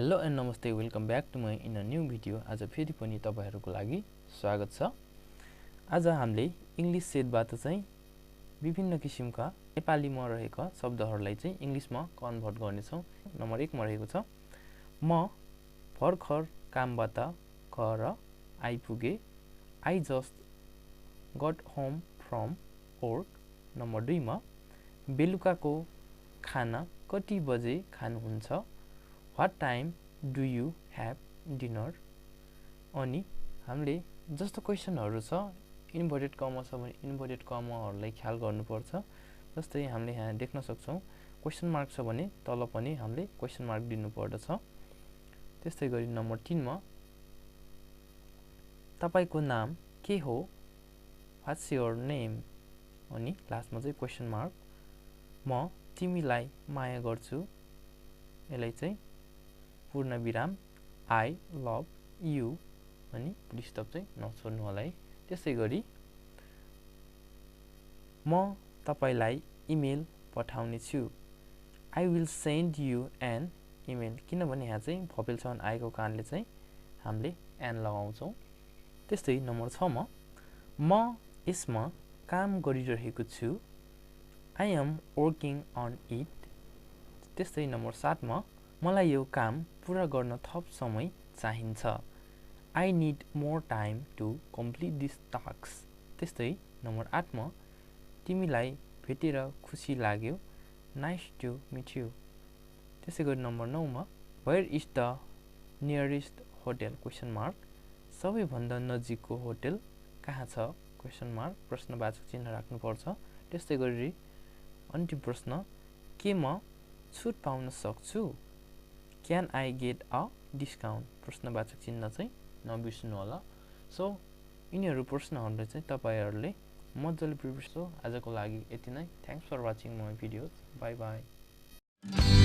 Hello and नमस्ते, welcome back to my in a new video. आज फेरि पनि तपाईहरुको लागि स्वागत छ। आज हामीले इंग्लिश सेटबाट चाहिँ विभिन्न किसिमका नेपालीमा रहेका शब्दहरूलाई चाहिँ इंग्लिशमा कन्भर्ट गर्नेछौं। नम्बर 1 मा रहेको छ म भर्खर कामबाट घर आइपुगे। I just got home from work। Number 2 मा बेलुकाको खाना कति बजे खानुहुन्छ? What time do you have dinner? अनि हामीले जस्तो क्वेशनहरु छ इन्भर्टेड कमा छ भने इन्भर्टेड कमाहरुलाई ख्याल गर्नुपर्छ। जस्तै हामीले यहाँ देख्न सक्छौं क्वेशन मार्क छ भने तल पनि हामीले क्वेशन मार्क दिनु पर्दछ। त्यस्तै गरी नम्बर 3 मा तपाईको नाम के हो? What's your name? अनि लास्टमा चाहिँ क्वेशन मार्क म तिमीलाई माया गर्छु। यसलाई चाहिँ पूर्ण विराम I love you अनि पुल स्टप चाहिँ नछोड्नु होला है। त्यसै गरी म तपाईलाई इमेल पठाउने छु। I will send you an email। किनभने यहाँ चाहिँ भोवेल साउन्ड आएको कारणले चाहिँ हामीले एन लगाउँछौं। त्यस्तै नम्बर 6 मा म यसमा काम गरिरहेको छु। I am working on it। त्यस्तै नम्बर 7 मा मलाई यो काम पूरा गर्न थप समय चाहिन्छ। I need more time to complete this task। त्यस्तै नम्बर 8 मा तिमीलाई भेटेर खुसी लाग्यो। Nice to meet you। त्यसै गरी नम्बर 9 मा Where is the nearest hotel? Question mark सबैभन्दा नजिकको होटल कहाँ छ? क्वेशन मार्क प्रश्नवाचक चिन्ह राख्नु पर्छ। त्यस्तै गरी अन्तिम प्रश्न के म छुट पाउन सक्छु? Can I get a discount? प्रश्नवाचक चिन्ह चाहिँ नबिर्सनु होला। सो यिनीहरु प्रश्नहरुले चाहिँ तपाईहरुले मज्जाले प्रिपेयर। सो आजको लागि यति नै। Thanks for watching my videos. Bye by.